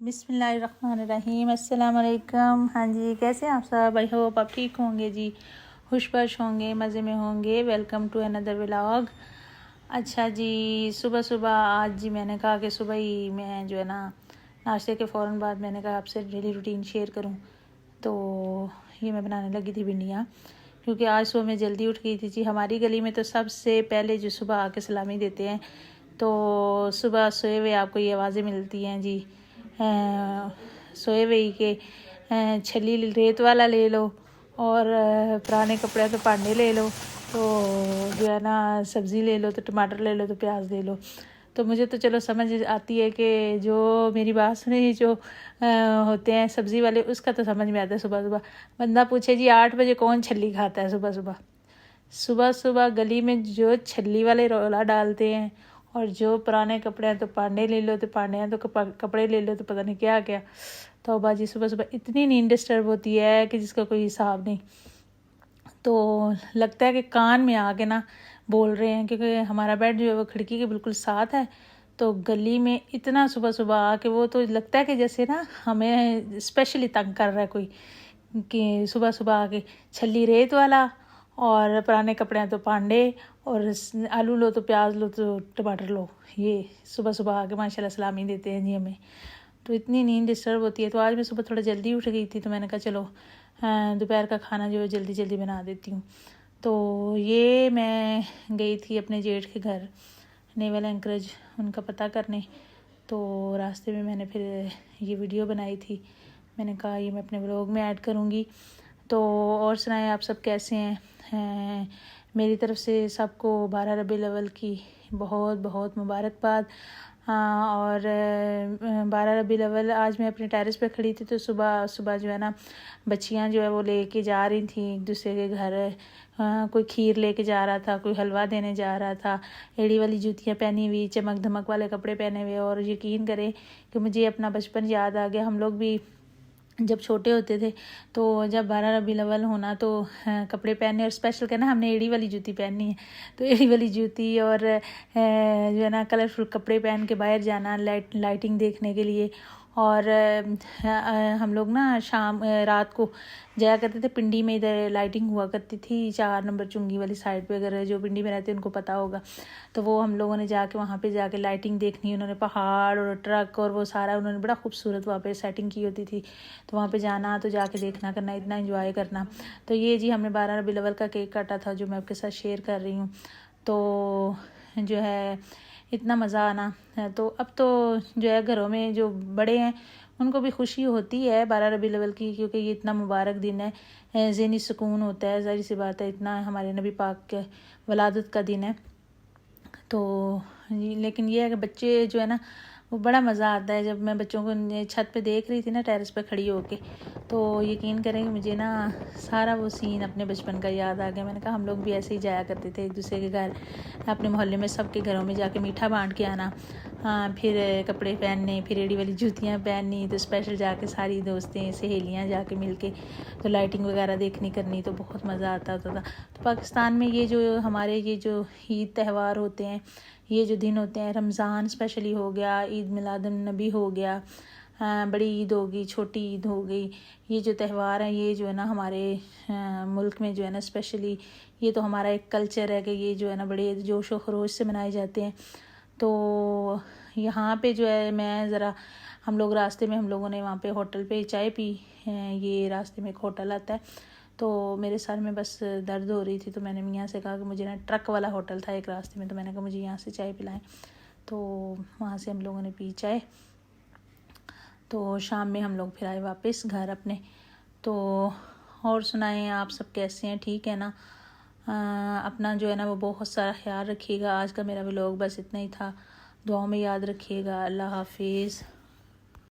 बिस्मिल्लाहिर्रहमानिर्रहीम। अस्सलाम वालेकुम। हाँ जी, कैसे हैं आप सब? आई होप आप ठीक होंगे जी, खुशबश होंगे, मज़े में होंगे। Welcome to another vlog. अच्छा जी, सुबह सुबह आज जी मैंने कहा कि सुबह ही मैं जो है ना नाश्ते के फ़ौरन बाद मैंने कहा आपसे डेली रूटीन शेयर करूं। तो ये मैं बनाने लगी थी भिंडियाँ, क्योंकि आज सुबह मैं जल्दी उठ गई थी जी। हमारी गली में तो सबसे पहले जो सुबह आके सलामी देते हैं, तो सुबह सोए हुए आपको ये आवाज़ें मिलती हैं जी, सोए हुए के छली रेत वाला ले लो और पुराने कपड़े तो पांडे ले लो, तो जो है ना सब्ज़ी ले लो, तो टमाटर ले लो, तो प्याज ले लो। तो मुझे तो चलो समझ आती है कि जो मेरी बात सुने जो होते हैं सब्ज़ी वाले, उसका तो समझ में आता है। सुबह सुबह बंदा पूछे जी 8 बजे कौन छली खाता है? सुबह सुबह सुबह सुबह गली में जो छली वाले रौला डालते हैं, और जो पुराने कपड़े हैं तो पांडे ले लो, तो पांडे हैं तो कपड़े ले लो, तो पता नहीं क्या क्या। तो बाजी सुबह सुबह इतनी नींद डिस्टर्ब होती है कि जिसका कोई हिसाब नहीं। तो लगता है कि कान में आके ना बोल रहे हैं, क्योंकि हमारा बेड जो है वो खिड़की के बिल्कुल साथ है। तो गली में इतना सुबह सुबह आके वो तो लगता है कि जैसे ना हमें स्पेशली तंग कर रहा है कोई, कि सुबह सुबह आके छली रेत वाला और पुराने कपड़े हैं तो पांडे, और आलू लो तो प्याज लो तो टमाटर लो। ये सुबह सुबह आके माशाल्लाह सलामी देते हैं जी हमें। तो इतनी नींद डिस्टर्ब होती है। तो आज मैं सुबह थोड़ा जल्दी उठ गई थी, तो मैंने कहा चलो दोपहर का खाना जो है जल्दी जल्दी बना देती हूँ। तो ये मैं गई थी अपने जेठ के घर नेवल एंकरेज उनका पता करने। तो रास्ते में मैंने फिर ये वीडियो बनाई थी, मैंने कहा ये मैं अपने व्लॉग में ऐड करूँगी। तो और सुनाएं आप सब कैसे हैं? मेरी तरफ से सबको 12 रबीउल अव्वल की बहुत बहुत मुबारकबाद। और 12 रबीउल अव्वल आज मैं अपने टेरेस पे खड़ी थी, तो सुबह सुबह जो है ना बच्चियां जो है वो लेके जा रही थी एक दूसरे के घर। कोई खीर लेके जा रहा था, कोई हलवा देने जा रहा था, एड़ी वाली जूतियाँ पहनी हुई, चमक धमक वाले कपड़े पहने हुए। और यकीन करें कि मुझे अपना बचपन याद आ गया। हम लोग भी जब छोटे होते थे, तो जब 12 रबीउल अव्वल होना तो कपड़े पहने, और स्पेशल कहना हमने एड़ी वाली जूती पहननी है, तो एड़ी वाली जूती और जो है ना कलरफुल कपड़े पहन के बाहर जाना लाइटिंग देखने के लिए। और हम लोग ना रात को जाया करते थे पिंडी में, इधर लाइटिंग हुआ करती थी 4 नंबर चुंगी वाली साइड पे, अगर जो पिंडी में रहते हैं उनको पता होगा। तो वो हम लोगों ने जाके वहाँ पे जाके लाइटिंग देखनी। उन्होंने पहाड़ और ट्रक और वो सारा उन्होंने बड़ा खूबसूरत वहाँ पे सेटिंग की होती थी। तो वहाँ पे जाना, तो जाके देखना करना, इतना एंजॉय करना। तो ये जी हमने 12 रबीउल अव्वल का केक काटा था, जो मैं आपके साथ शेयर कर रही हूँ। तो जो है इतना मज़ा आना है। तो अब तो जो है घरों में जो बड़े हैं उनको भी खुशी होती है 12 रबीउल अव्वल की, क्योंकि ये इतना मुबारक दिन है, ज़हनी सुकून होता है। ज़ाहिर सी बात है, इतना हमारे नबी पाक के वलादत का दिन है। तो लेकिन ये है कि बच्चे जो है ना वो बड़ा मज़ा आता है। जब मैं बच्चों को छत पे देख रही थी ना टेरेस पे खड़ी होके, तो यकीन करें कि मुझे ना सारा वो सीन अपने बचपन का याद आ गया। मैंने कहा हम लोग भी ऐसे ही जाया करते थे एक दूसरे के घर, अपने मोहल्ले में सबके घरों में जाके मीठा बांट के आना। हाँ, फिर कपड़े पहनने, फिर एड़ी वाली जूतियाँ पहननी, तो स्पेशल जाके सारी दोस्तें सहेलियाँ जाके मिल के तो लाइटिंग वगैरह देखनी करनी, तो बहुत मज़ा आता होता था। तो पाकिस्तान में ये जो हमारे ये जो ईद त्यौहार होते हैं, ये जो दिन होते हैं, रमज़ान स्पेशली हो गया, ईद मिलादुन नबी हो गया, बड़ी ईद होगी, छोटी ईद हो गई, ये जो त्यौहार हैं ये जो है ना हमारे मुल्क में जो है ना स्पेशली ये तो हमारा एक कल्चर है कि ये जो है ना बड़े जोश व खरोश से मनाए जाते हैं। तो यहाँ पे जो है मैं ज़रा हम लोग रास्ते में हम लोगों ने वहाँ पे होटल पे चाय पी। ये रास्ते में एक होटल आता है, तो मेरे सर में बस दर्द हो रही थी, तो मैंने मियाँ से कहा कि मुझे ना ट्रक वाला होटल था एक रास्ते में, तो मैंने कहा मुझे यहाँ से चाय पिलाएं। तो वहाँ से हम लोगों ने पी चाय। तो शाम में हम लोग फिर आए वापस घर अपने। तो और सुनाएं आप सब कैसे हैं? ठीक है ना? अपना जो है ना वो बहुत सारा ख्याल रखिएगा। आज का मेरा व्लॉग बस इतना ही था। दुआओं में याद रखिएगा। अल्लाह हाफिज़।